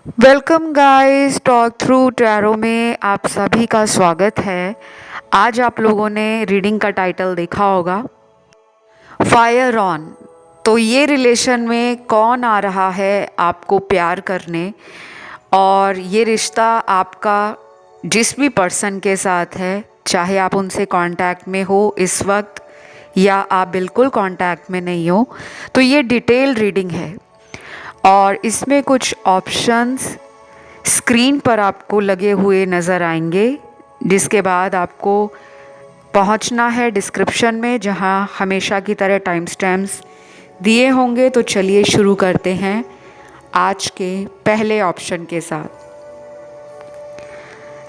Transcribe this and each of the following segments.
Welcome guys, talk through tarot में आप सभी का स्वागत है। आज आप लोगों ने रीडिंग का टाइटल देखा होगा, फायर ऑन। तो ये रिलेशन में कौन आ रहा है आपको प्यार करने, और ये रिश्ता आपका जिस भी पर्सन के साथ है, चाहे आप उनसे कांटेक्ट में हो इस वक्त या आप बिल्कुल कांटेक्ट में नहीं हो, तो ये डिटेल रीडिंग है। और इसमें कुछ ऑप्शंस स्क्रीन पर आपको लगे हुए नज़र आएंगे, जिसके बाद आपको पहुंचना है डिस्क्रिप्शन में, जहां हमेशा की तरह टाइम स्टैम्प्स दिए होंगे। तो चलिए शुरू करते हैं आज के पहले ऑप्शन के साथ।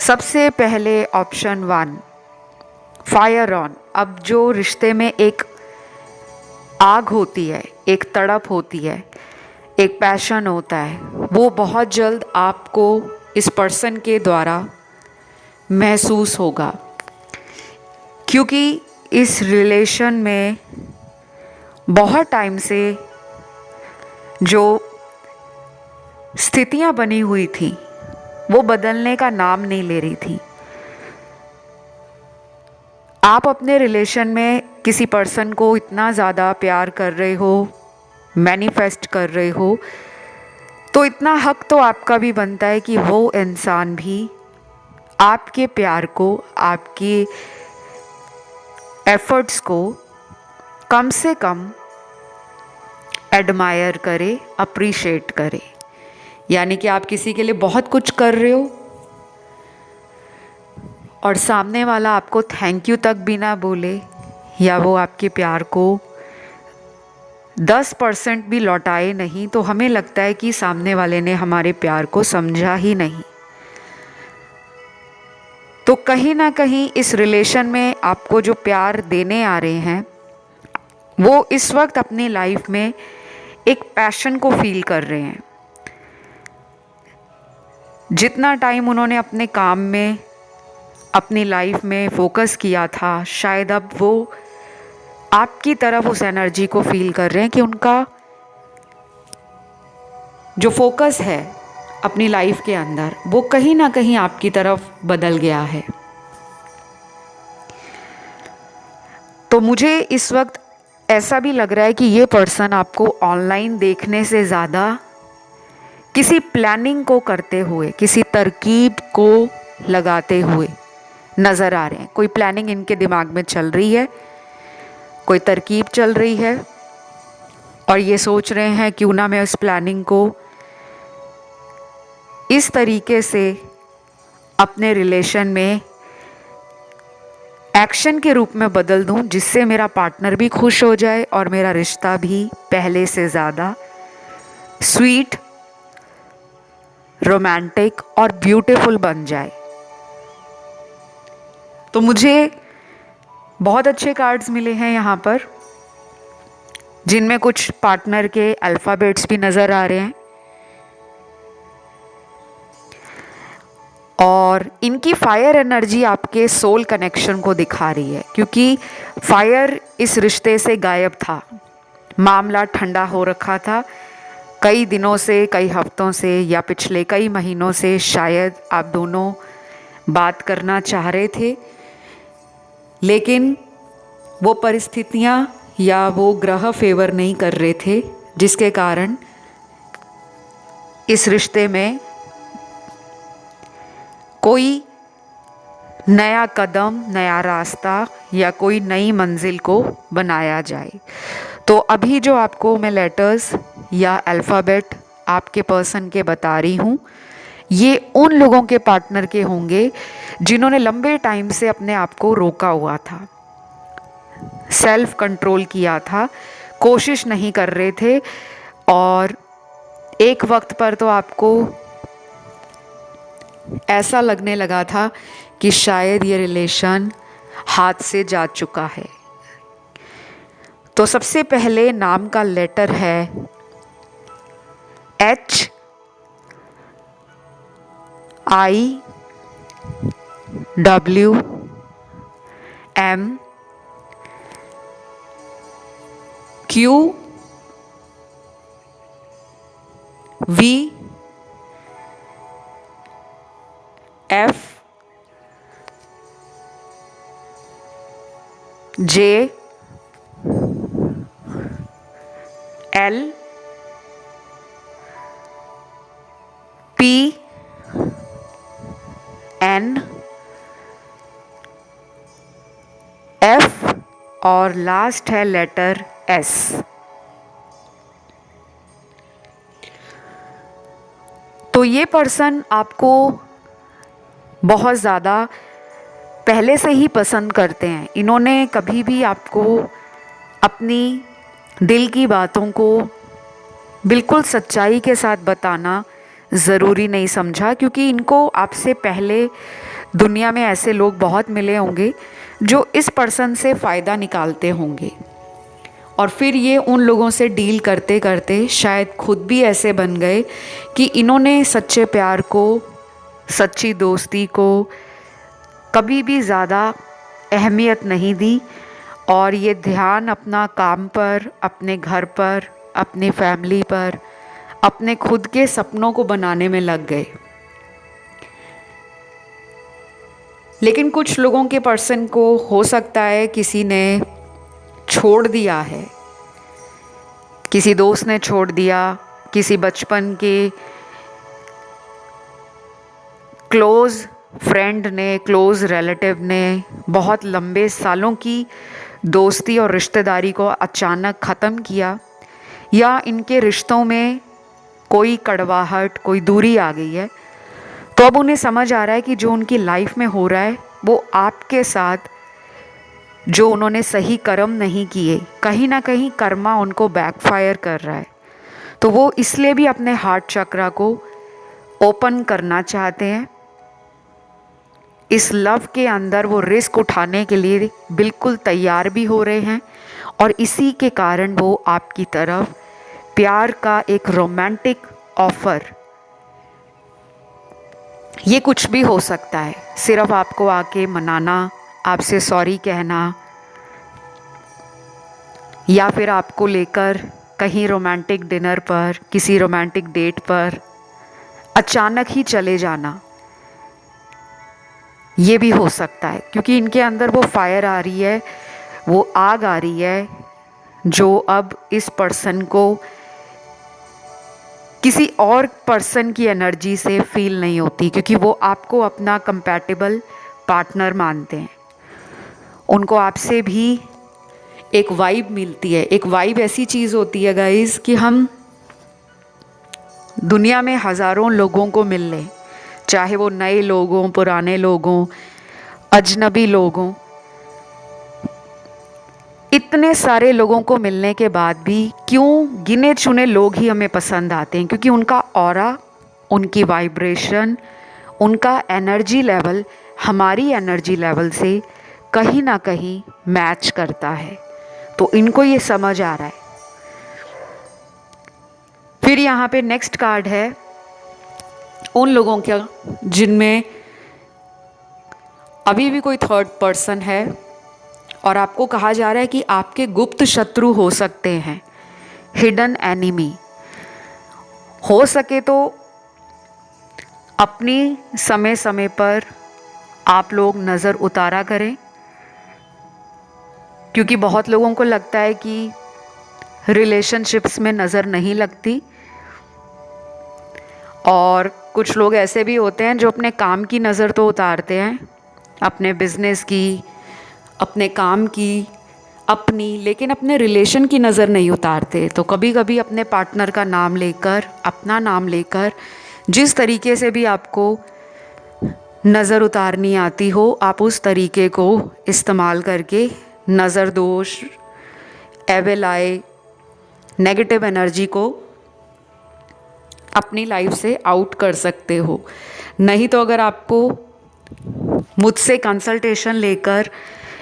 सबसे पहले ऑप्शन 1, फायर ऑन। अब जो रिश्ते में एक आग होती है, एक तड़प होती है, एक पैशन होता है, वो बहुत जल्द आपको इस पर्सन के द्वारा महसूस होगा, क्योंकि इस रिलेशन में बहुत टाइम से जो स्थितियां बनी हुई थी वो बदलने का नाम नहीं ले रही थी। आप अपने रिलेशन में किसी पर्सन को इतना ज़्यादा प्यार कर रहे हो, मैनिफेस्ट कर रहे हो, तो इतना हक तो आपका भी बनता है कि वो इंसान भी आपके प्यार को, आपके एफर्ट्स को कम से कम एडमायर करे, अप्रिशिएट करे। यानी कि आप किसी के लिए बहुत कुछ कर रहे हो और सामने वाला आपको थैंक यू तक भी ना बोले, या वो आपके प्यार को 10% भी लौटाए नहीं, तो हमें लगता है कि सामने वाले ने हमारे प्यार को समझा ही नहीं। तो कहीं ना कहीं इस रिलेशन में आपको जो प्यार देने आ रहे हैं, वो इस वक्त अपनी लाइफ में एक पैशन को फील कर रहे हैं। जितना टाइम उन्होंने अपने काम में, अपनी लाइफ में फोकस किया था, शायद अब वो आपकी तरफ उस एनर्जी को फील कर रहे हैं कि उनका जो फोकस है अपनी लाइफ के अंदर, वो कहीं ना कहीं आपकी तरफ बदल गया है। तो मुझे इस वक्त ऐसा भी लग रहा है कि ये पर्सन आपको ऑनलाइन देखने से ज़्यादा किसी प्लानिंग को करते हुए, किसी तरकीब को लगाते हुए नज़र आ रहे हैं। कोई प्लानिंग इनके दिमाग में चल रही है, कोई तरकीब चल रही है, और ये सोच रहे हैं क्यों ना मैं उस प्लानिंग को इस तरीके से अपने रिलेशन में एक्शन के रूप में बदल दूं, जिससे मेरा पार्टनर भी खुश हो जाए और मेरा रिश्ता भी पहले से ज़्यादा स्वीट, रोमांटिक और ब्यूटीफुल बन जाए। तो मुझे बहुत अच्छे कार्ड्स मिले हैं यहाँ पर, जिनमें कुछ पार्टनर के अल्फ़ाबेट्स भी नज़र आ रहे हैं, और इनकी फायर एनर्जी आपके सोल कनेक्शन को दिखा रही है, क्योंकि फायर इस रिश्ते से गायब था। मामला ठंडा हो रखा था कई दिनों से, कई हफ्तों से, या पिछले कई महीनों से। शायद आप दोनों बात करना चाह रहे थे, लेकिन वो परिस्थितियाँ या वो ग्रह फेवर नहीं कर रहे थे, जिसके कारण इस रिश्ते में कोई नया कदम, नया रास्ता या कोई नई मंजिल को बनाया जाए। तो अभी जो आपको मैं लेटर्स या अल्फ़ाबेट आपके पर्सन के बता रही हूँ, ये उन लोगों के पार्टनर के होंगे जिन्होंने लंबे टाइम से अपने आप को रोका हुआ था, सेल्फ कंट्रोल किया था, कोशिश नहीं कर रहे थे, और एक वक्त पर तो आपको ऐसा लगने लगा था कि शायद ये रिलेशन हाथ से जा चुका है। तो सबसे पहले नाम का लेटर है H I W M Q V F J L P N F और लास्ट है लेटर S। तो ये पर्सन आपको बहुत ज़्यादा पहले से ही पसंद करते हैं। इन्होंने कभी भी आपको अपनी दिल की बातों को बिल्कुल सच्चाई के साथ बताना ज़रूरी नहीं समझा, क्योंकि इनको आपसे पहले दुनिया में ऐसे लोग बहुत मिले होंगे जो इस पर्सन से फ़ायदा निकालते होंगे, और फिर ये उन लोगों से डील करते करते शायद खुद भी ऐसे बन गए कि इन्होंने सच्चे प्यार को, सच्ची दोस्ती को कभी भी ज़्यादा अहमियत नहीं दी, और ये ध्यान अपना काम पर, अपने घर पर, अपनी फैमिली पर, अपने खुद के सपनों को बनाने में लग गए। लेकिन कुछ लोगों के पर्सन को हो सकता है किसी ने छोड़ दिया है, किसी दोस्त ने छोड़ दिया, किसी बचपन के क्लोज़ फ्रेंड ने, क्लोज़ रिलेटिव ने बहुत लंबे सालों की दोस्ती और रिश्तेदारी को अचानक ख़त्म किया, या इनके रिश्तों में कोई कड़वाहट, कोई दूरी आ गई है। तो अब उन्हें समझ आ रहा है कि जो उनकी लाइफ में हो रहा है वो आपके साथ, जो उन्होंने सही कर्म नहीं किए, कहीं ना कहीं कर्मा उनको बैकफायर कर रहा है। तो वो इसलिए भी अपने हार्ट चक्रा को ओपन करना चाहते हैं। इस लव के अंदर वो रिस्क उठाने के लिए बिल्कुल तैयार भी हो रहे हैं, और इसी के कारण वो आपकी तरफ प्यार का एक रोमांटिक ऑफर, ये कुछ भी हो सकता है, सिर्फ आपको आके मनाना, आपसे सॉरी कहना, या फिर आपको लेकर कहीं रोमांटिक डिनर पर, किसी रोमांटिक डेट पर अचानक ही चले जाना, ये भी हो सकता है। क्योंकि इनके अंदर वो फायर आ रही है, वो आग आ रही है, जो अब इस पर्सन को किसी और पर्सन की एनर्जी से फील नहीं होती, क्योंकि वो आपको अपना कंपैटिबल पार्टनर मानते हैं। उनको आपसे भी एक वाइब मिलती है। एक वाइब ऐसी चीज़ होती है गाइस कि हम दुनिया में हज़ारों लोगों को मिल लें, चाहे वो नए लोग हों, पुराने लोग हों, अजनबी लोग हों, इतने सारे लोगों को मिलने के बाद भी क्यों गिने चुने लोग ही हमें पसंद आते हैं? क्योंकि उनका ऑरा, उनकी वाइब्रेशन, उनका एनर्जी लेवल हमारी एनर्जी लेवल से कहीं ना कहीं मैच करता है। तो इनको ये समझ आ रहा है। फिर यहाँ पे नेक्स्ट कार्ड है उन लोगों का जिनमें अभी भी कोई थर्ड पर्सन है, और आपको कहा जा रहा है कि आपके गुप्त शत्रु हो सकते हैं, हिडन एनिमी। हो सके तो अपनी समय समय पर आप लोग नज़र उतारा करें, क्योंकि बहुत लोगों को लगता है कि रिलेशनशिप्स में नज़र नहीं लगती, और कुछ लोग ऐसे भी होते हैं जो अपने काम की नज़र तो उतारते हैं, अपने बिजनेस की, अपने काम की, अपनी, लेकिन अपने रिलेशन की नज़र नहीं उतारते। तो कभी कभी अपने पार्टनर का नाम लेकर, अपना नाम लेकर, जिस तरीके से भी आपको नज़र उतारनी आती हो, आप उस तरीके को इस्तेमाल करके नज़र दोष, एविल आई, नेगेटिव एनर्जी को अपनी लाइफ से आउट कर सकते हो। नहीं तो अगर आपको मुझसे कंसल्टेशन लेकर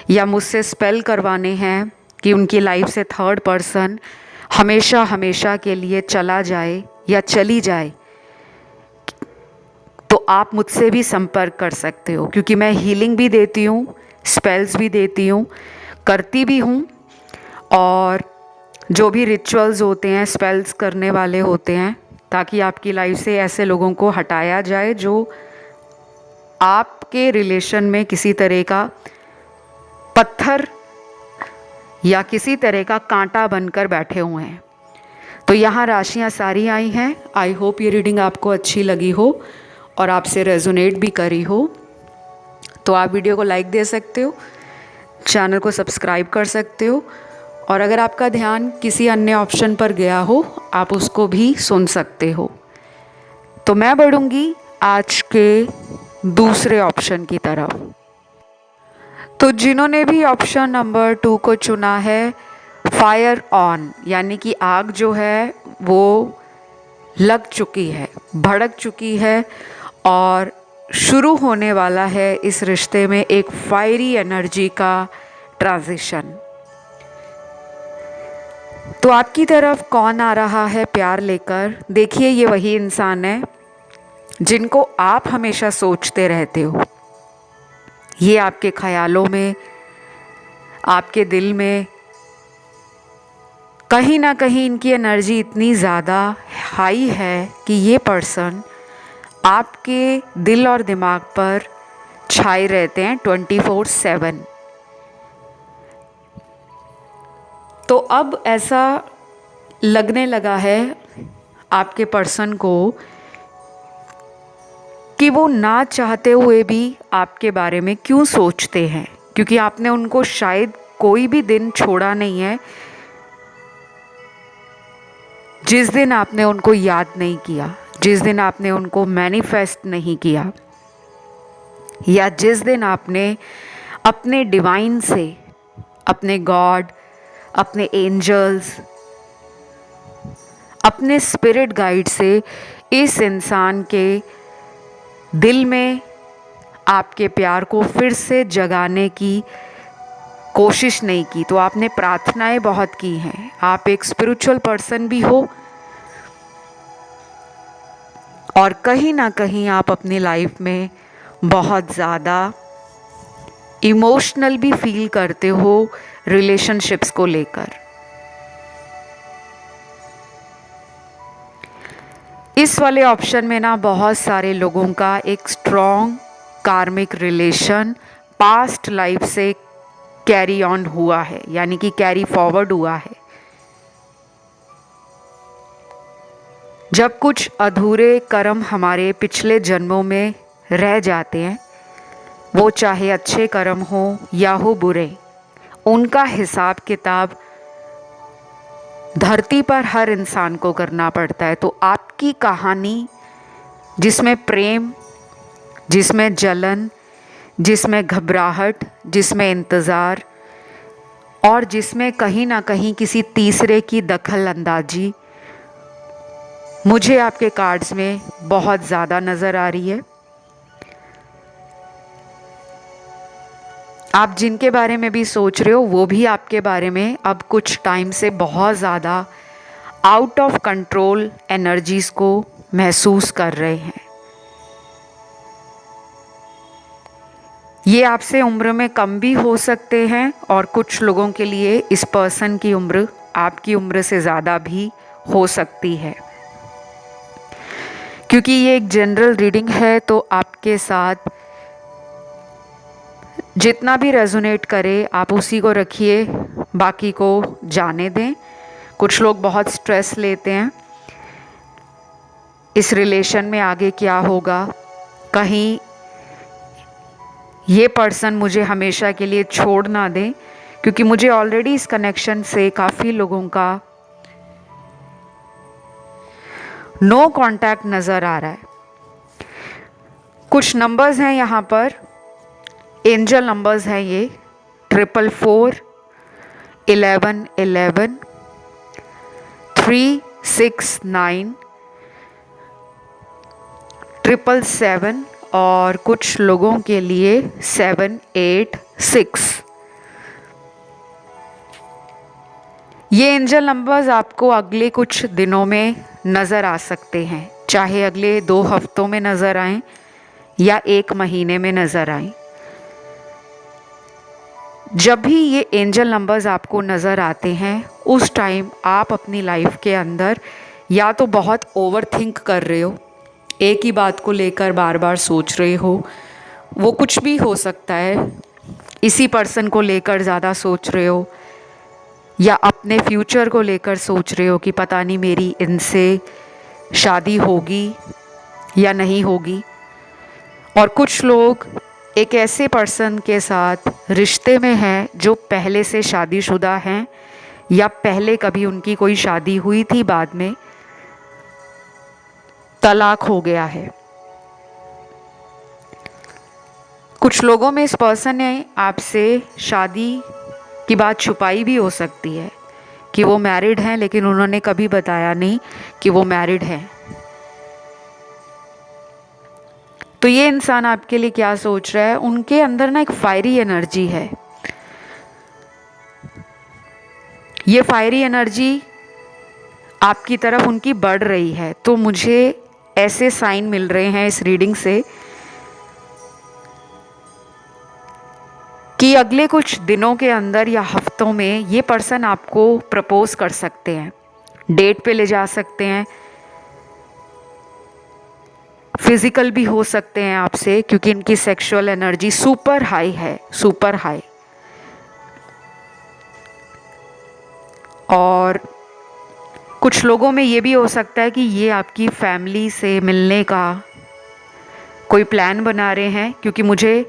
या मुझसे स्पेल करवाने हैं कि उनकी लाइफ से थर्ड पर्सन हमेशा हमेशा के लिए चला जाए या चली जाए, तो आप मुझसे भी संपर्क कर सकते हो, क्योंकि मैं हीलिंग भी देती हूँ, स्पेल्स भी देती हूँ, करती भी हूँ, और जो भी रिचुअल्स होते हैं स्पेल्स करने वाले होते हैं, ताकि आपकी लाइफ से ऐसे लोगों को हटाया जाए जो आपके रिलेशन में किसी तरह का पत्थर या किसी तरह का कांटा बनकर बैठे हुए हैं। तो यहाँ राशियाँ सारी आई हैं। आई होप ये रीडिंग आपको अच्छी लगी हो और आपसे रेजोनेट भी करी हो। तो आप वीडियो को लाइक दे सकते हो, चैनल को सब्सक्राइब कर सकते हो, और अगर आपका ध्यान किसी अन्य ऑप्शन पर गया हो आप उसको भी सुन सकते हो। तो मैं बढ़ूँगी आज के दूसरे ऑप्शन की तरफ। तो जिन्होंने भी ऑप्शन नंबर 2 को चुना है, फायर ऑन, यानी कि आग जो है वो लग चुकी है, भड़क चुकी है और शुरू होने वाला है इस रिश्ते में एक फायरी एनर्जी का ट्रांजिशन। तो आपकी तरफ कौन आ रहा है प्यार लेकर? देखिए, ये वही इंसान है जिनको आप हमेशा सोचते रहते हो। ये आपके ख्यालों में, आपके दिल में कहीं ना कहीं इनकी एनर्जी इतनी ज़्यादा हाई है कि ये पर्सन आपके दिल और दिमाग पर छाए रहते हैं 24/7। तो अब ऐसा लगने लगा है आपके पर्सन को कि वो ना चाहते हुए भी आपके बारे में क्यों सोचते हैं, क्योंकि आपने उनको शायद कोई भी दिन छोड़ा नहीं है जिस दिन आपने उनको याद नहीं किया, जिस दिन आपने उनको मैनिफेस्ट नहीं किया, या जिस दिन आपने अपने डिवाइन से, अपने गॉड, अपने एंजल्स, अपने स्पिरिट गाइड से इस इंसान के दिल में आपके प्यार को फिर से जगाने की कोशिश नहीं की। तो आपने प्रार्थनाएं बहुत की हैं। आप एक स्पिरिचुअल पर्सन भी हो और कहीं ना कहीं आप अपनी लाइफ में बहुत ज़्यादा इमोशनल भी फील करते हो रिलेशनशिप्स को लेकर। इस वाले ऑप्शन में ना बहुत सारे लोगों का एक स्ट्रॉन्ग कार्मिक रिलेशन पास्ट लाइफ से कैरी ऑन हुआ है, यानी कि कैरी फॉरवर्ड हुआ है। जब कुछ अधूरे कर्म हमारे पिछले जन्मों में रह जाते हैं, वो चाहे अच्छे कर्म हो या हो बुरे, उनका हिसाब किताब धरती पर हर इंसान को करना पड़ता है। तो आपकी कहानी जिसमें प्रेम, जिसमें जलन, जिसमें घबराहट, जिसमें इंतज़ार और जिसमें कहीं ना कहीं किसी तीसरे की दखल अंदाजी, मुझे आपके कार्ड्स में बहुत ज़्यादा नज़र आ रही है। आप जिनके बारे में भी सोच रहे हो वो भी आपके बारे में अब कुछ टाइम से बहुत ज़्यादा आउट ऑफ कंट्रोल एनर्जीज़ को महसूस कर रहे हैं। ये आपसे उम्र में कम भी हो सकते हैं और कुछ लोगों के लिए इस पर्सन की उम्र आपकी उम्र से ज़्यादा भी हो सकती है। क्योंकि ये एक जनरल रीडिंग है तो आपके साथ जितना भी रेजोनेट करे आप उसी को रखिए, बाकी को जाने दें। कुछ लोग बहुत स्ट्रेस लेते हैं इस रिलेशन में आगे क्या होगा, कहीं ये पर्सन मुझे हमेशा के लिए छोड़ ना दे, क्योंकि मुझे ऑलरेडी इस कनेक्शन से काफ़ी लोगों का नो कांटेक्ट नज़र आ रहा है। कुछ नंबर्स हैं यहाँ पर, एंजल नंबर्स हैं ये 444, 1111, 369, 777 और कुछ लोगों के लिए 786। ये एंजल नंबर्स आपको अगले कुछ दिनों में नज़र आ सकते हैं, चाहे अगले 2 हफ्तों में नज़र आएं या 1 महीने में नज़र आएं। जब भी ये एंजल नंबर्स आपको नज़र आते हैं उस टाइम आप अपनी लाइफ के अंदर या तो बहुत ओवर थिंक कर रहे हो, एक ही बात को लेकर बार बार सोच रहे हो, वो कुछ भी हो सकता है। इसी पर्सन को लेकर ज़्यादा सोच रहे हो या अपने फ्यूचर को लेकर सोच रहे हो कि पता नहीं मेरी इनसे शादी होगी या नहीं होगी। और कुछ लोग एक ऐसे पर्सन के साथ रिश्ते में हैं जो पहले से शादीशुदा हैं या पहले कभी उनकी कोई शादी हुई थी, बाद में तलाक हो गया है। कुछ लोगों में इस पर्सन ने आपसे शादी की बात छुपाई भी हो सकती है कि वो मैरिड हैं, लेकिन उन्होंने कभी बताया नहीं कि वो मैरिड हैं। तो ये इंसान आपके लिए क्या सोच रहा है? उनके अंदर ना एक फायरी एनर्जी है। ये फायरी एनर्जी आपकी तरफ उनकी बढ़ रही है। तो मुझे ऐसे साइन मिल रहे हैं इस रीडिंग से कि अगले कुछ दिनों के अंदर या हफ्तों में ये पर्सन आपको प्रपोज कर सकते हैं, डेट पे ले जा सकते हैं, फिजिकल भी हो सकते हैं आपसे, क्योंकि इनकी सेक्सुअल एनर्जी सुपर हाई है, सुपर हाई। और कुछ लोगों में ये भी हो सकता है कि ये आपकी फैमिली से मिलने का कोई प्लान बना रहे हैं, क्योंकि मुझे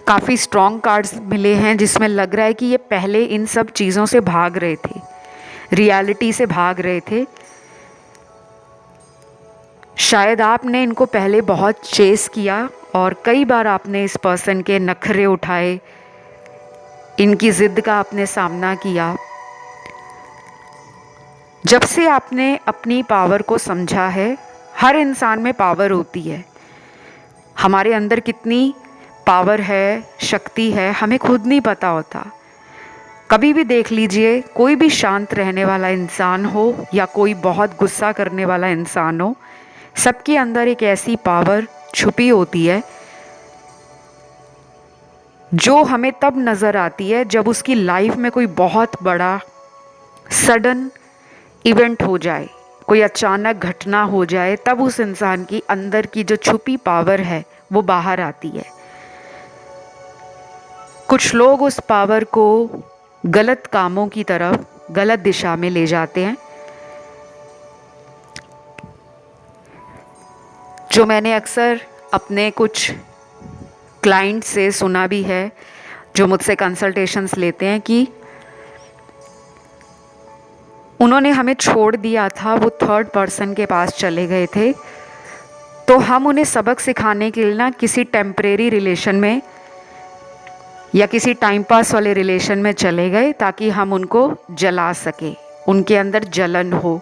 काफ़ी स्ट्रॉन्ग कार्ड्स मिले हैं जिसमें लग रहा है कि ये पहले इन सब चीज़ों से भाग रहे थे, रियलिटी से भाग रहे थे। शायद आपने इनको पहले बहुत चेस किया और कई बार आपने इस पर्सन के नखरे उठाए, इनकी ज़िद का आपने सामना किया। जब से आपने अपनी पावर को समझा है, हर इंसान में पावर होती है, हमारे अंदर कितनी पावर है, शक्ति है, हमें खुद नहीं पता होता। कभी भी देख लीजिए, कोई भी शांत रहने वाला इंसान हो या कोई बहुत गुस्सा करने वाला इंसान हो, सबके अंदर एक ऐसी पावर छुपी होती है जो हमें तब नज़र आती है जब उसकी लाइफ में कोई बहुत बड़ा सडन इवेंट हो जाए, कोई अचानक घटना हो जाए, तब उस इंसान की अंदर की जो छुपी पावर है वो बाहर आती है। कुछ लोग उस पावर को गलत कामों की तरफ, गलत दिशा में ले जाते हैं। जो मैंने अक्सर अपने कुछ क्लाइंट से सुना भी है, जो मुझसे कंसल्टेशंस लेते हैं, कि उन्होंने हमें छोड़ दिया था, वो थर्ड पर्सन के पास चले गए थे, तो हम उन्हें सबक सिखाने के लिए ना किसी टेम्परेरी रिलेशन में या किसी टाइम पास वाले रिलेशन में चले गए ताकि हम उनको जला सके, उनके अंदर जलन हो।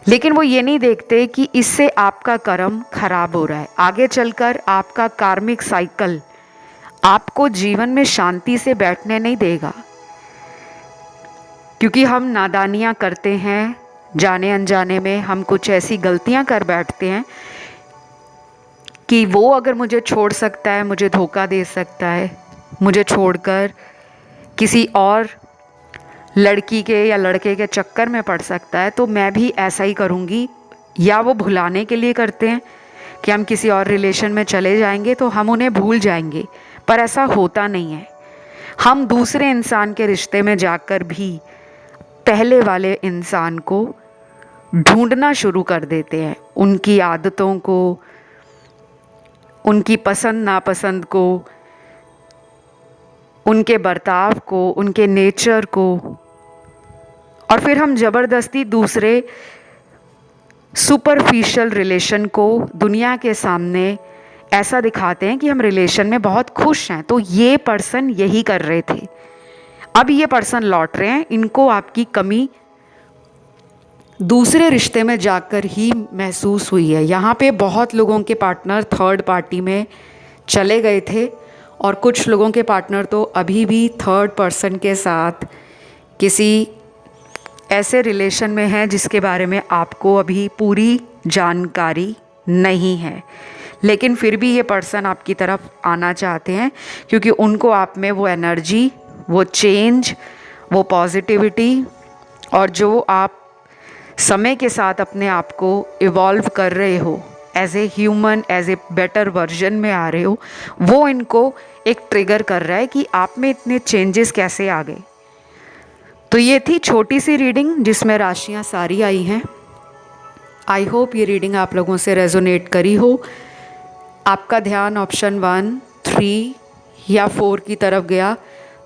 लेकिन वो ये नहीं देखते कि इससे आपका कर्म खराब हो रहा है, आगे चलकर आपका कार्मिक साइकिल आपको जीवन में शांति से बैठने नहीं देगा। क्योंकि हम नादानियाँ करते हैं, जाने अनजाने में हम कुछ ऐसी गलतियाँ कर बैठते हैं कि वो अगर मुझे छोड़ सकता है, मुझे धोखा दे सकता है, मुझे छोड़कर किसी और लड़की के या लड़के के चक्कर में पड़ सकता है, तो मैं भी ऐसा ही करूँगी। या वो भुलाने के लिए करते हैं कि हम किसी और रिलेशन में चले जाएंगे तो हम उन्हें भूल जाएंगे, पर ऐसा होता नहीं है। हम दूसरे इंसान के रिश्ते में जाकर भी पहले वाले इंसान को ढूंढना शुरू कर देते हैं, उनकी आदतों को, उनकी पसंद नापसंद को, उनके बर्ताव को, उनके नेचर को, और फिर हम ज़बरदस्ती दूसरे सुपरफिशियल रिलेशन को दुनिया के सामने ऐसा दिखाते हैं कि हम रिलेशन में बहुत खुश हैं। तो ये पर्सन यही कर रहे थे, अब ये पर्सन लौट रहे हैं, इनको आपकी कमी दूसरे रिश्ते में जाकर ही महसूस हुई है। यहाँ पे बहुत लोगों के पार्टनर थर्ड पार्टी में चले गए थे और कुछ लोगों के पार्टनर तो अभी भी थर्ड पर्सन के साथ किसी ऐसे रिलेशन में हैं जिसके बारे में आपको अभी पूरी जानकारी नहीं है, लेकिन फिर भी ये पर्सन आपकी तरफ आना चाहते हैं क्योंकि उनको आप में वो एनर्जी, वो चेंज, वो पॉजिटिविटी और जो आप समय के साथ अपने आप को इवॉल्व कर रहे हो, as a human, as a better version में आ रहे हो, वो इनको एक ट्रिगर कर रहा है कि आप में इतने चेंजेस कैसे आ गए। तो ये थी छोटी सी रीडिंग जिसमें राशियाँ सारी आई हैं। आई होप ये रीडिंग आप लोगों से रेजोनेट करी हो। आपका ध्यान ऑप्शन 1, 3 या 4 की तरफ गया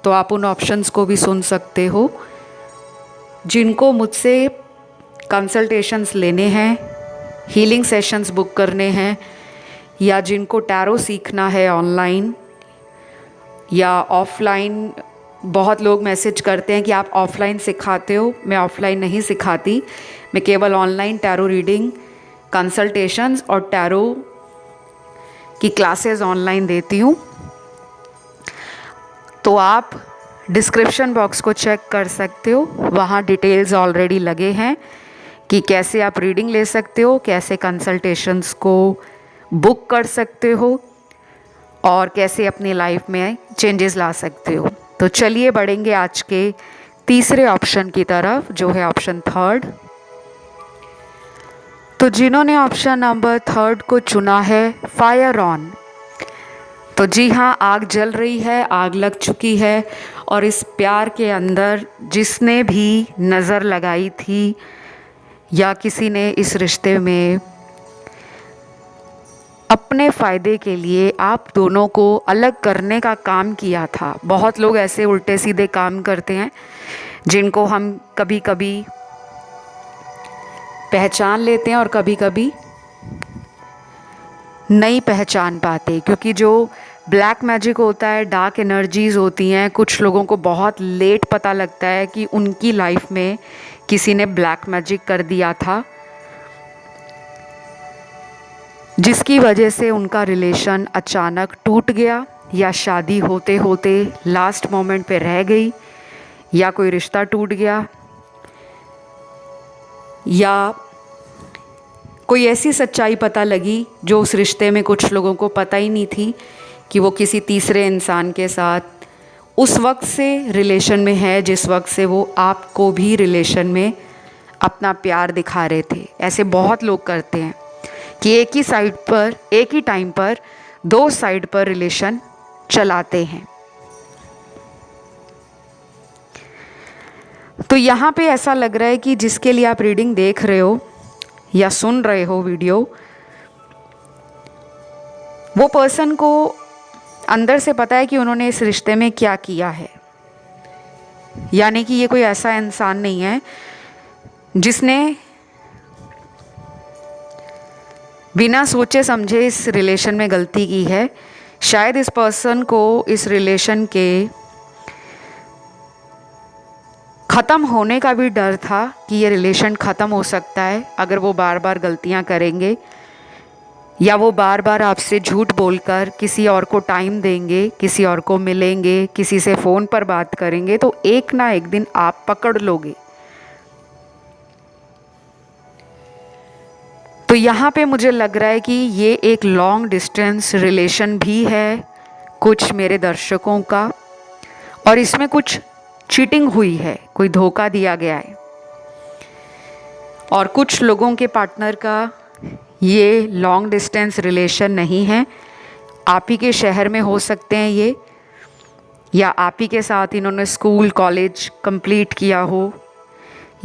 तो आप उन ऑप्शंस को भी सुन सकते हो। जिनको मुझसे कंसल्टेशंस लेने हैं, हीलिंग सेशंस बुक करने हैं, या जिनको टैरो सीखना है ऑनलाइन या ऑफलाइन, बहुत लोग मैसेज करते हैं कि आप ऑफलाइन सिखाते हो। मैं ऑफलाइन नहीं सिखाती, मैं केवल ऑनलाइन टैरो रीडिंग, कंसल्टेशंस और टैरो की क्लासेस ऑनलाइन देती हूँ। तो आप डिस्क्रिप्शन बॉक्स को चेक कर सकते हो, वहाँ डिटेल्स ऑलरेडी लगे हैं कि कैसे आप रीडिंग ले सकते हो, कैसे कंसल्टेशंस को बुक कर सकते हो और कैसे अपनी लाइफ में चेंजेस ला सकते हो। तो चलिए बढ़ेंगे आज के तीसरे ऑप्शन की तरफ, जो है ऑप्शन 3। तो जिन्होंने ऑप्शन नंबर 3 को चुना है, फायर ऑन, तो जी हाँ, आग जल रही है, आग लग चुकी है। और इस प्यार के अंदर जिसने भी नज़र लगाई थी या किसी ने इस रिश्ते में अपने फ़ायदे के लिए आप दोनों को अलग करने का काम किया था। बहुत लोग ऐसे उल्टे सीधे काम करते हैं जिनको हम कभी कभी पहचान लेते हैं और कभी कभी नहीं पहचान पाते, क्योंकि जो ब्लैक मैजिक होता है, डार्क एनर्जीज़ होती हैं, कुछ लोगों को बहुत लेट पता लगता है कि उनकी लाइफ में किसी ने ब्लैक मैजिक कर दिया था, जिसकी वजह से उनका रिलेशन अचानक टूट गया या शादी होते होते लास्ट मोमेंट पे रह गई, या कोई रिश्ता टूट गया, या कोई ऐसी सच्चाई पता लगी जो उस रिश्ते में कुछ लोगों को पता ही नहीं थी कि वो किसी तीसरे इंसान के साथ उस वक्त से रिलेशन में है जिस वक्त से वो आपको भी रिलेशन में अपना प्यार दिखा रहे थे। ऐसे बहुत लोग करते हैं कि एक ही साइड पर, एक ही टाइम पर 2 साइड पर रिलेशन चलाते हैं। तो यहाँ पे ऐसा लग रहा है कि जिसके लिए आप रीडिंग देख रहे हो या सुन रहे हो वीडियो, वो पर्सन को अंदर से पता है कि उन्होंने इस रिश्ते में क्या किया है। यानी कि ये कोई ऐसा इंसान नहीं है जिसने बिना सोचे समझे इस रिलेशन में गलती की है। शायद इस पर्सन को इस रिलेशन के ख़त्म होने का भी डर था कि ये रिलेशन ख़त्म हो सकता है अगर वो बार बार गलतियां करेंगे, या वो बार बार आपसे झूठ बोलकर किसी और को टाइम देंगे, किसी और को मिलेंगे, किसी से फ़ोन पर बात करेंगे, तो एक ना एक दिन आप पकड़ लोगे। तो यहाँ पे मुझे लग रहा है कि ये एक लॉन्ग डिस्टेंस रिलेशन भी है कुछ मेरे दर्शकों का, और इसमें कुछ चीटिंग हुई है, कोई धोखा दिया गया है। और कुछ लोगों के पार्टनर का ये लॉन्ग डिस्टेंस रिलेशन नहीं है, आप ही के शहर में हो सकते हैं ये, या आप ही के साथ इन्होंने स्कूल कॉलेज कंप्लीट किया हो,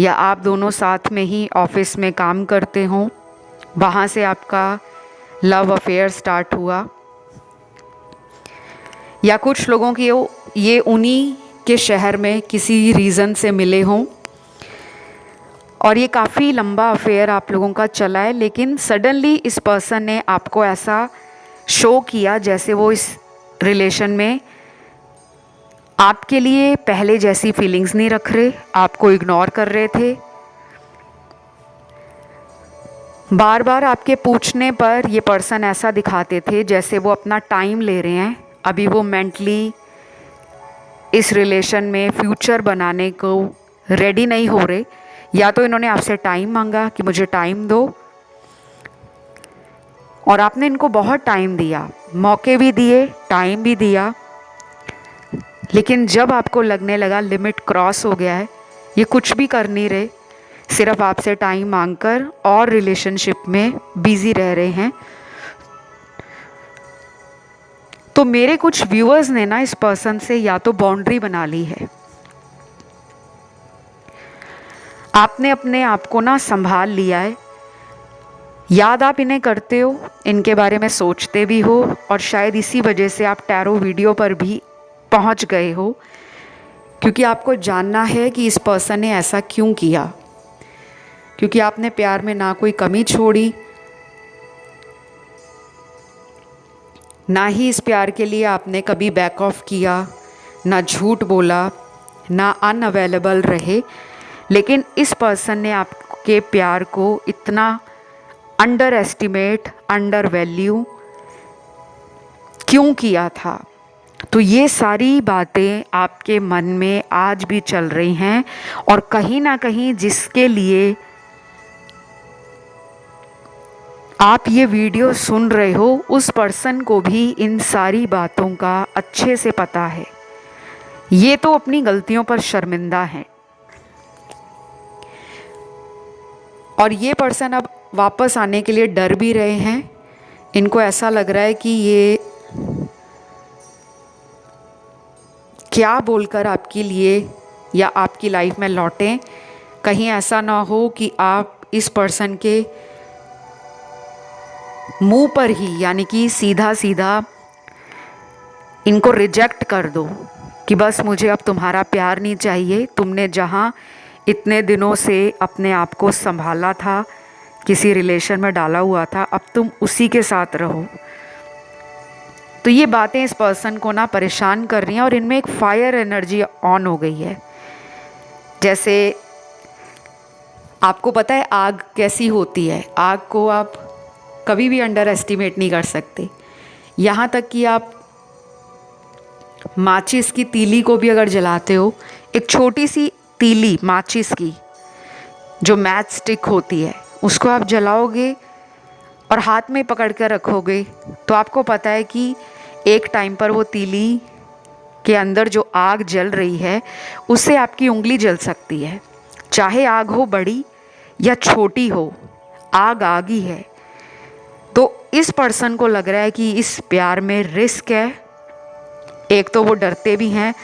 या आप दोनों साथ में ही ऑफिस में काम करते हों, वहाँ से आपका लव अफेयर स्टार्ट हुआ। या कुछ लोगों की ये उन्हीं के शहर में किसी रीज़न से मिले हों और ये काफ़ी लंबा अफेयर आप लोगों का चला है, लेकिन सडनली इस पर्सन ने आपको ऐसा शो किया जैसे वो इस रिलेशन में आपके लिए पहले जैसी फीलिंग्स नहीं रख रहे, आपको इग्नोर कर रहे थे। बार बार आपके पूछने पर ये पर्सन ऐसा दिखाते थे जैसे वो अपना टाइम ले रहे हैं, अभी वो मेंटली इस रिलेशन में फ्यूचर बनाने को रेडी नहीं हो रहे। या तो इन्होंने आपसे टाइम मांगा कि मुझे टाइम दो, और आपने इनको बहुत टाइम दिया, मौके भी दिए, टाइम भी दिया, लेकिन जब आपको लगने लगा लिमिट क्रॉस हो गया है, ये कुछ भी कर नहीं रहे, सिर्फ आपसे टाइम मांगकर और रिलेशनशिप में बिजी रह रहे हैं। तो मेरे कुछ व्यूअर्स ने ना इस पर्सन से या तो बाउंड्री बना ली है, आपने अपने आप को ना संभाल लिया है, याद आप इन्हें करते हो, इनके बारे में सोचते भी हो, और शायद इसी वजह से आप टैरो वीडियो पर भी पहुंच गए हो, क्योंकि आपको जानना है कि इस पर्सन ने ऐसा क्यों किया। क्योंकि आपने प्यार में ना कोई कमी छोड़ी, ना ही इस प्यार के लिए आपने कभी बैक ऑफ किया, ना झूठ बोला, ना अनअवेलेबल रहे। लेकिन इस पर्सन ने आपके प्यार को इतना अंडर एस्टिमेट, अंडर वैल्यू क्यों किया था? तो ये सारी बातें आपके मन में आज भी चल रही हैं, और कहीं ना कहीं जिसके लिए आप ये वीडियो सुन रहे हो, उस पर्सन को भी इन सारी बातों का अच्छे से पता है। ये तो अपनी गलतियों पर शर्मिंदा हैं, और ये पर्सन अब वापस आने के लिए डर भी रहे हैं। इनको ऐसा लग रहा है कि ये क्या बोलकर आपके लिए या आपकी लाइफ में लौटें। कहीं ऐसा ना हो कि आप इस पर्सन के मुंह पर ही, यानी कि सीधा सीधा इनको रिजेक्ट कर दो कि बस मुझे अब तुम्हारा प्यार नहीं चाहिए, तुमने जहाँ इतने दिनों से अपने आप को संभाला था, किसी रिलेशन में डाला हुआ था, अब तुम उसी के साथ रहो। तो ये बातें इस पर्सन को ना परेशान कर रही हैं, और इनमें एक फायर एनर्जी ऑन हो गई है। जैसे आपको पता है आग कैसी होती है, आग को आप कभी भी अंडर एस्टिमेट नहीं कर सकते। यहाँ तक कि आप माचिस की तीली को भी अगर जलाते हो, एक छोटी सी तीली माचिस की जो मैच स्टिक होती है, उसको आप जलाओगे और हाथ में पकड़ कर रखोगे, तो आपको पता है कि एक टाइम पर वो तीली के अंदर जो आग जल रही है, उससे आपकी उंगली जल सकती है। चाहे आग हो बड़ी या छोटी हो, आग आग ही है। तो इस पर्सन को लग रहा है कि इस प्यार में रिस्क है। एक तो वो डरते भी हैं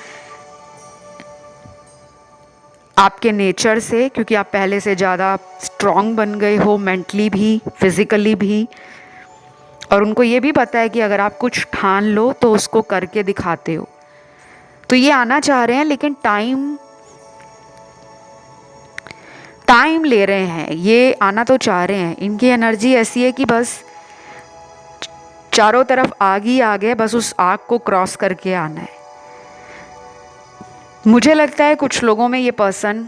आपके नेचर से, क्योंकि आप पहले से ज़्यादा स्ट्रॉन्ग बन गए हो, मेंटली भी, फिज़िकली भी। और उनको ये भी पता है कि अगर आप कुछ ठान लो तो उसको करके दिखाते हो। तो ये आना चाह रहे हैं, लेकिन टाइम ले रहे हैं। ये आना तो चाह रहे हैं, इनकी एनर्जी ऐसी है कि बस चारों तरफ आग ही आग है, बस उस आग को क्रॉस करके आना है। मुझे लगता है कुछ लोगों में ये पर्सन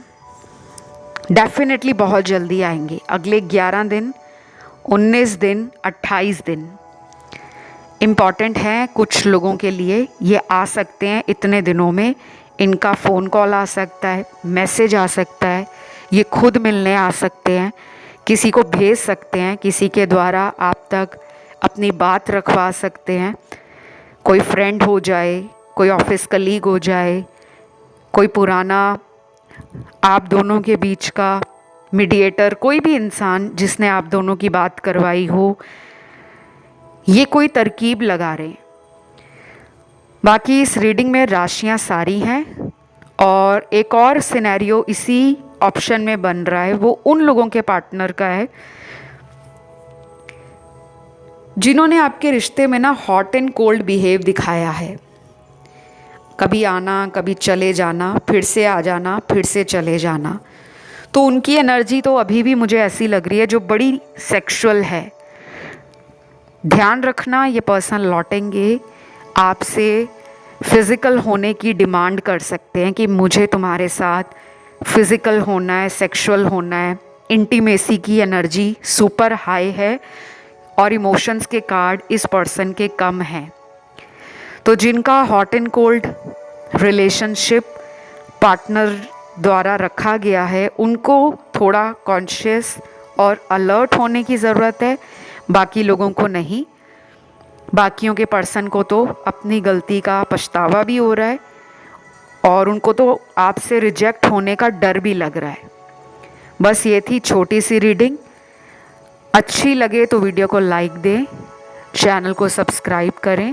डेफिनेटली बहुत जल्दी आएंगे। अगले 11 दिन, 19 दिन, 28 दिन इम्पॉर्टेंट हैं कुछ लोगों के लिए। ये आ सकते हैं इतने दिनों में। इनका फ़ोन कॉल आ सकता है, मैसेज आ सकता है, ये खुद मिलने आ सकते हैं, किसी को भेज सकते हैं, किसी के द्वारा आप तक अपनी बात रखवा सकते हैं। कोई फ्रेंड हो जाए, कोई ऑफिस कलीग हो जाए, कोई पुराना आप दोनों के बीच का मीडिएटर, कोई भी इंसान जिसने आप दोनों की बात करवाई हो, ये कोई तरकीब लगा रहे हैं। बाकी इस रीडिंग में राशियां सारी हैं, और एक और सिनेरियो इसी ऑप्शन में बन रहा है, वो उन लोगों के पार्टनर का है जिन्होंने आपके रिश्ते में ना हॉट एंड कोल्ड बिहेव दिखाया है। कभी आना, कभी चले जाना, फिर से आ जाना, फिर से चले जाना। तो उनकी एनर्जी तो अभी भी मुझे ऐसी लग रही है जो बड़ी सेक्सुअल है। ध्यान रखना, ये पर्सन लौटेंगे, आपसे फिज़िकल होने की डिमांड कर सकते हैं कि मुझे तुम्हारे साथ फिज़िकल होना है, सेक्सुअल होना है। इंटीमेसी की एनर्जी सुपर हाई है, और इमोशंस के कार्ड इस पर्सन के कम हैं। तो जिनका hot and cold relationship partner द्वारा रखा गया है, उनको थोड़ा कॉन्शियस और अलर्ट होने की ज़रूरत है, बाकी लोगों को नहीं। बाकियों के पर्सन को तो अपनी गलती का पछतावा भी हो रहा है, और उनको तो आपसे रिजेक्ट होने का डर भी लग रहा है। बस ये थी छोटी सी रीडिंग। अच्छी लगे तो वीडियो को लाइक दें, चैनल को सब्सक्राइब करें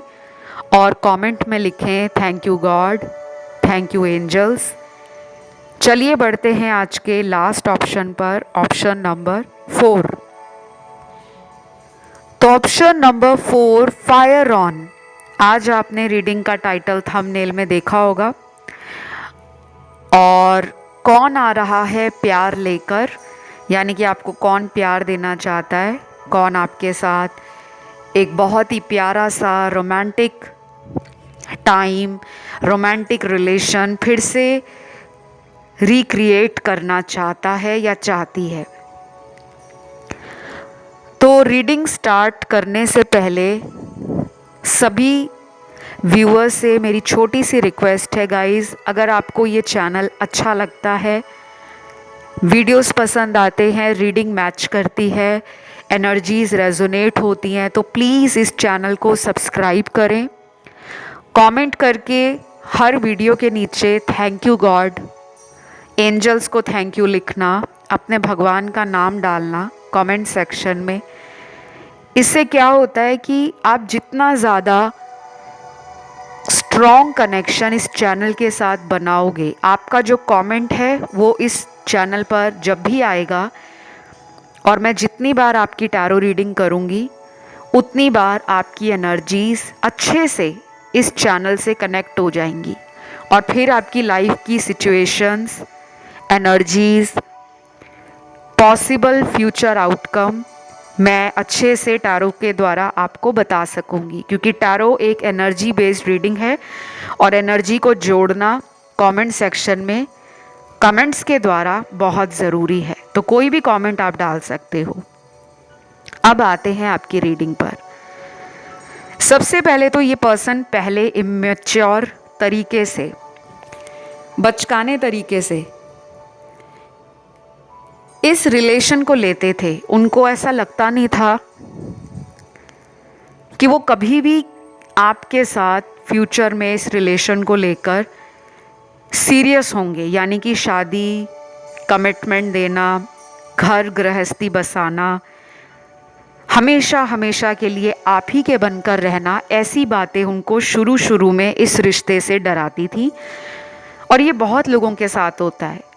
और कमेंट में लिखें thank you God, thank you angels. चलिए बढ़ते हैं आज के लास्ट ऑप्शन पर, ऑप्शन नंबर 4। तो ऑप्शन नंबर 4, फायर ऑन। आज आपने रीडिंग का टाइटल थंबनेल में देखा होगा। और कौन आ रहा है प्यार लेकर, यानी कि आपको कौन प्यार देना चाहता है, कौन आपके साथ एक बहुत ही प्यारा सा रोमांटिक टाइम, रोमांटिक रिलेशन फिर से रिक्रिएट करना चाहता है या चाहती है। तो रीडिंग स्टार्ट करने से पहले सभी व्यूअर्स से मेरी छोटी सी रिक्वेस्ट है गाइस, अगर आपको ये चैनल अच्छा लगता है, वीडियोस पसंद आते हैं, रीडिंग मैच करती है, एनर्जीज रेजोनेट होती हैं, तो प्लीज़ इस चैनल को सब्सक्राइब करें। कमेंट करके हर वीडियो के नीचे थैंक यू गॉड, एंजल्स को थैंक यू लिखना, अपने भगवान का नाम डालना कमेंट सेक्शन में। इससे क्या होता है कि आप जितना ज़्यादा स्ट्रॉन्ग कनेक्शन इस चैनल के साथ बनाओगे, आपका जो कमेंट है वो इस चैनल पर जब भी आएगा और मैं जितनी बार आपकी टैरो रीडिंग करूँगी उतनी बार आपकी एनर्जीज़ अच्छे से इस चैनल से कनेक्ट हो जाएंगी और फिर आपकी लाइफ की situations, energies, possible future outcome मैं अच्छे से टैरो के द्वारा आपको बता सकूंगी, क्योंकि टैरो एक एनर्जी बेस्ड रीडिंग है और एनर्जी को जोड़ना कमेंट सेक्शन में कमेंट्स के द्वारा बहुत ज़रूरी है। तो कोई भी कमेंट आप डाल सकते हो। अब आते हैं आपकी रीडिंग पर। सबसे पहले तो ये पर्सन पहले इमेच्योर तरीके से, बचकाने तरीके से इस रिलेशन को लेते थे। उनको ऐसा लगता नहीं था कि वो कभी भी आपके साथ फ्यूचर में इस रिलेशन को लेकर सीरियस होंगे, यानी कि शादी, कमिटमेंट देना, घर गृहस्थी बसाना, हमेशा हमेशा के लिए आप ही के बनकर रहना, ऐसी बातें उनको शुरू शुरू में इस रिश्ते से डराती थी। और ये बहुत लोगों के साथ होता है,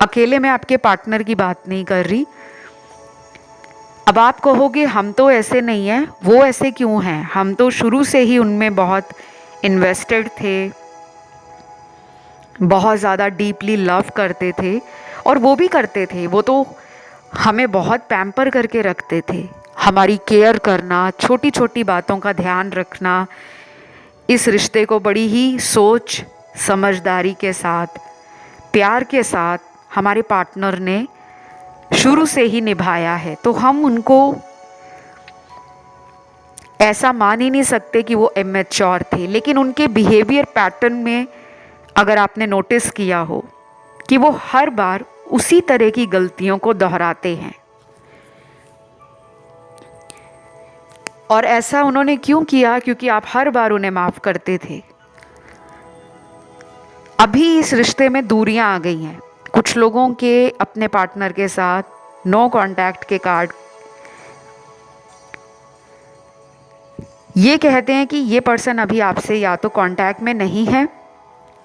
अकेले मैं आपके पार्टनर की बात नहीं कर रही। अब आप कहोगे हम तो ऐसे नहीं हैं, वो ऐसे क्यों हैं, हम तो शुरू से ही उनमें बहुत इन्वेस्टेड थे, बहुत ज़्यादा डीपली लव करते थे। और वो भी करते थे, वो तो हमें बहुत पैम्पर करके रखते थे, हमारी केयर करना, छोटी छोटी बातों का ध्यान रखना, इस रिश्ते को बड़ी ही सोच समझदारी के साथ, प्यार के साथ हमारे पार्टनर ने शुरू से ही निभाया है। तो हम उनको ऐसा मान ही नहीं सकते कि वो इमेच्योर थे। लेकिन उनके बिहेवियर पैटर्न में अगर आपने नोटिस किया हो कि वो हर बार उसी तरह की गलतियों को दोहराते हैं। और ऐसा उन्होंने क्यों किया? क्योंकि आप हर बार उन्हें माफ़ करते थे। अभी इस रिश्ते में दूरियां आ गई हैं। कुछ लोगों के अपने पार्टनर के साथ नो कांटेक्ट के कार्ड ये कहते हैं कि ये पर्सन अभी आपसे या तो कांटेक्ट में नहीं है,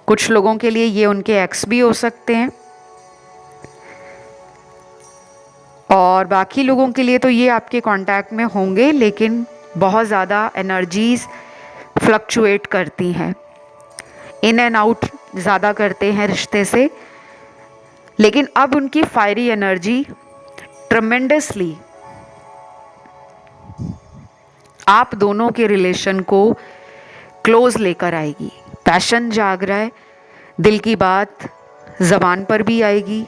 कुछ लोगों के लिए ये उनके एक्स भी हो सकते हैं, और बाकी लोगों के लिए तो ये आपके कांटेक्ट में होंगे, लेकिन बहुत ज़्यादा एनर्जीज़ फ्लक्चुएट करती हैं, इन एंड आउट ज़्यादा करते हैं रिश्ते से। लेकिन अब उनकी फायरी एनर्जी ट्रमेंडसली आप दोनों के रिलेशन को क्लोज लेकर आएगी। पैशन जाग रहा है, दिल की बात ज़बान पर भी आएगी,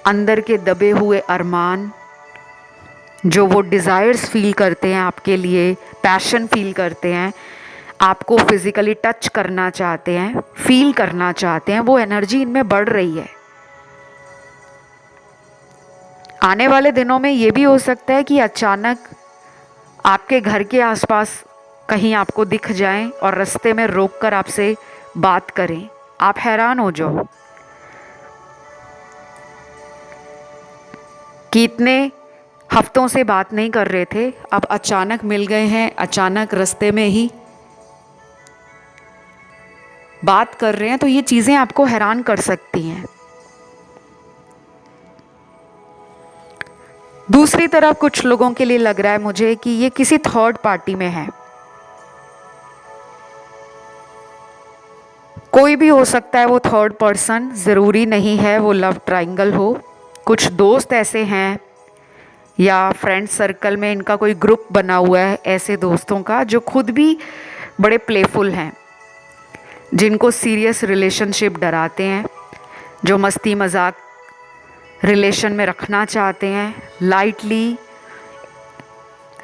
अंदर के दबे हुए अरमान, जो वो डिज़ायर्स फील करते हैं आपके लिए, पैशन फील करते हैं, आपको फिज़िकली टच करना चाहते हैं, फील करना चाहते हैं, वो एनर्जी इनमें बढ़ रही है। आने वाले दिनों में ये भी हो सकता है कि अचानक आपके घर के आसपास कहीं आपको दिख जाएं और रास्ते में रोककर आपसे बात करें, आप हैरान हो जाओ। कि इतने हफ्तों से बात नहीं कर रहे थे, अब अचानक मिल गए हैं, अचानक रास्ते में ही बात कर रहे हैं, तो ये चीज़ें आपको हैरान कर सकती हैं। दूसरी तरफ कुछ लोगों के लिए लग रहा है मुझे कि ये किसी थर्ड पार्टी में है। कोई भी हो सकता है वो थर्ड पर्सन, ज़रूरी नहीं है वो लव ट्रायंगल हो। कुछ दोस्त ऐसे हैं या फ्रेंड सर्कल में इनका कोई ग्रुप बना हुआ है ऐसे दोस्तों का जो खुद भी बड़े प्लेफुल हैं, जिनको सीरियस रिलेशनशिप डराते हैं, जो मस्ती मजाक रिलेशन में रखना चाहते हैं, लाइटली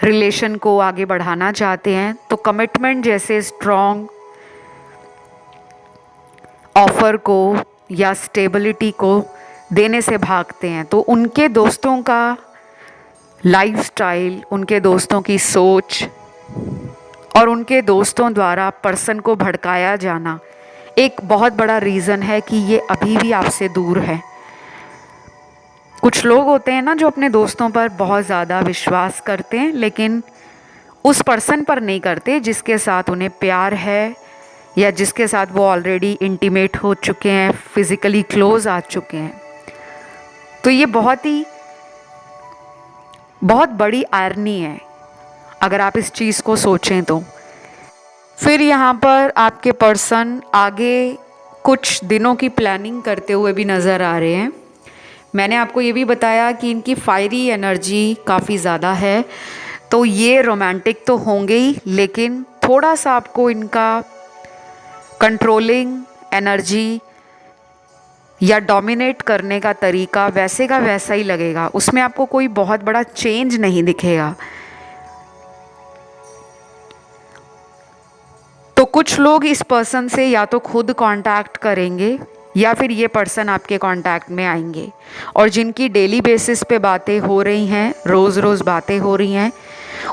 रिलेशन को आगे बढ़ाना चाहते हैं, तो कमिटमेंट जैसे स्ट्रॉन्ग ऑफर को या स्टेबिलिटी को देने से भागते हैं। तो उनके दोस्तों का लाइफस्टाइल, उनके दोस्तों की सोच और उनके दोस्तों द्वारा पर्सन को भड़काया जाना एक बहुत बड़ा रीज़न है कि ये अभी भी आपसे दूर है। कुछ लोग होते हैं ना जो अपने दोस्तों पर बहुत ज़्यादा विश्वास करते हैं, लेकिन उस पर्सन पर नहीं करते जिसके साथ उन्हें प्यार है या जिसके साथ वो ऑलरेडी इंटीमेट हो चुके हैं, फिज़िकली क्लोज आ चुके हैं। तो ये बहुत बड़ी आयरनी है अगर आप इस चीज़ को सोचें तो। फिर यहाँ पर आपके पर्सन आगे कुछ दिनों की प्लानिंग करते हुए भी नज़र आ रहे हैं। मैंने आपको ये भी बताया कि इनकी फायरी एनर्जी काफ़ी ज़्यादा है, तो ये रोमांटिक तो होंगे ही, लेकिन थोड़ा सा आपको इनका कंट्रोलिंग एनर्जी या डोमिनेट करने का तरीका वैसे का वैसा ही लगेगा, उसमें आपको कोई बहुत बड़ा चेंज नहीं दिखेगा। तो कुछ लोग इस पर्सन से या तो खुद कांटेक्ट करेंगे या फिर ये पर्सन आपके कांटेक्ट में आएंगे, और जिनकी डेली बेसिस पे बातें हो रही हैं, रोज़ रोज़ बातें हो रही हैं,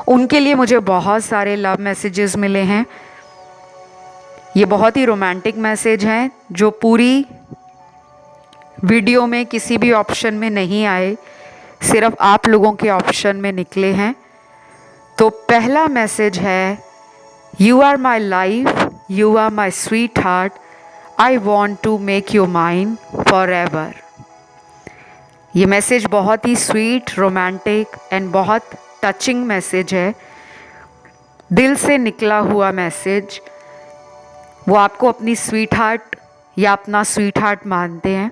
उनके लिए मुझे बहुत सारे लव मैसेजेस मिले हैं। ये बहुत ही रोमांटिक मैसेज हैं जो पूरी वीडियो में किसी भी ऑप्शन में नहीं आए, सिर्फ आप लोगों के ऑप्शन में निकले हैं। तो पहला मैसेज है, you are my life, you are my sweetheart, I want to make you mine forever. ये मैसेज बहुत ही स्वीट, रोमांटिक एंड बहुत टचिंग मैसेज है, दिल से निकला हुआ मैसेज। वो आपको अपनी स्वीट हार्ट या अपना स्वीट हार्ट मानते हैं,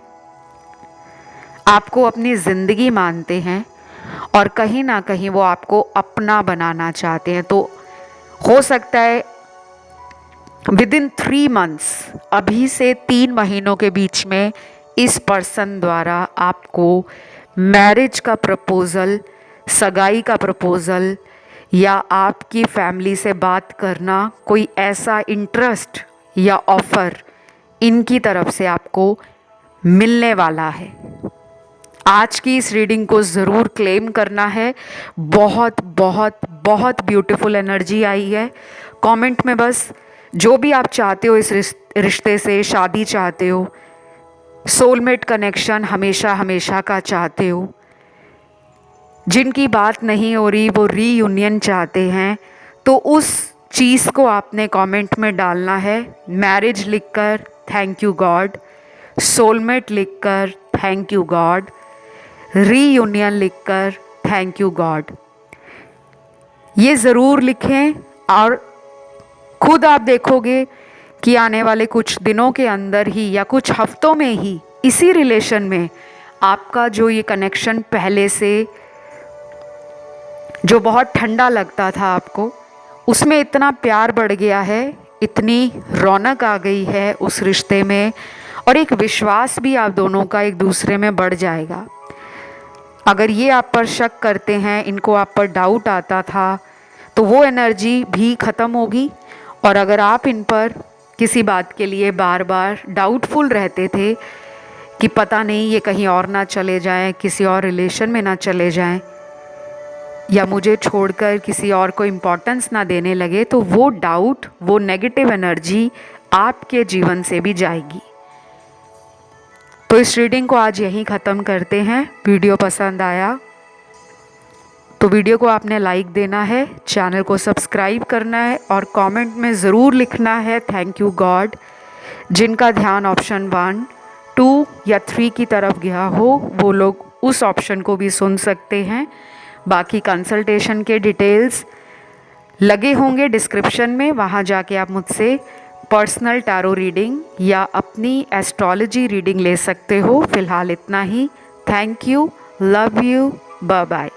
आपको अपनी ज़िंदगी मानते हैं, और कहीं ना कहीं वो आपको अपना बनाना चाहते हैं। तो हो सकता है विदिन 3 months, अभी से 3 महीनों के बीच में इस पर्सन द्वारा आपको मैरिज का प्रपोज़ल, सगाई का प्रपोज़ल या आपकी फैमिली से बात करना, कोई ऐसा इंटरेस्ट या ऑफ़र इनकी तरफ से आपको मिलने वाला है। आज की इस रीडिंग को ज़रूर क्लेम करना है। बहुत बहुत बहुत ब्यूटीफुल एनर्जी आई है। कमेंट में बस जो भी आप चाहते हो इस रिश्ते से, शादी चाहते हो, सोलमेट कनेक्शन हमेशा हमेशा का चाहते हो, जिनकी बात नहीं हो रही वो रीयूनियन चाहते हैं, तो उस चीज़ को आपने कमेंट में डालना है। मैरिज लिखकर थैंक यू गॉड, सोलमेट लिखकर थैंक यू गॉड, रीयूनियन लिखकर थैंक यू गॉड, ये ज़रूर लिखें। और खुद आप देखोगे कि आने वाले कुछ दिनों के अंदर ही या कुछ हफ्तों में ही इसी रिलेशन में आपका जो ये कनेक्शन पहले से जो बहुत ठंडा लगता था आपको, उसमें इतना प्यार बढ़ गया है, इतनी रौनक आ गई है उस रिश्ते में, और एक विश्वास भी आप दोनों का एक दूसरे में बढ़ जाएगा। अगर ये आप पर शक करते हैं, इनको आप पर डाउट आता था, तो वो एनर्जी भी ख़त्म होगी। और अगर आप इन पर किसी बात के लिए बार बार डाउटफुल रहते थे कि पता नहीं ये कहीं और ना चले जाएं, किसी और रिलेशन में ना चले जाएं, या मुझे छोड़कर किसी और को इम्पोर्टेंस ना देने लगे, तो वो डाउट, वो नेगेटिव एनर्जी आपके जीवन से भी जाएगी। तो इस रीडिंग को आज यहीं ख़त्म करते हैं। वीडियो पसंद आया तो वीडियो को आपने लाइक देना है, चैनल को सब्सक्राइब करना है और कमेंट में ज़रूर लिखना है थैंक यू गॉड। जिनका ध्यान ऑप्शन 1, 2 या 3 की तरफ गया हो वो लोग उस ऑप्शन को भी सुन सकते हैं। बाकी कंसल्टेशन के डिटेल्स लगे होंगे डिस्क्रिप्शन में, वहाँ जाके आप मुझसे पर्सनल टैरो रीडिंग या अपनी एस्ट्रोलॉजी रीडिंग ले सकते हो। फ़िलहाल इतना ही। Thank you, love you, bye bye.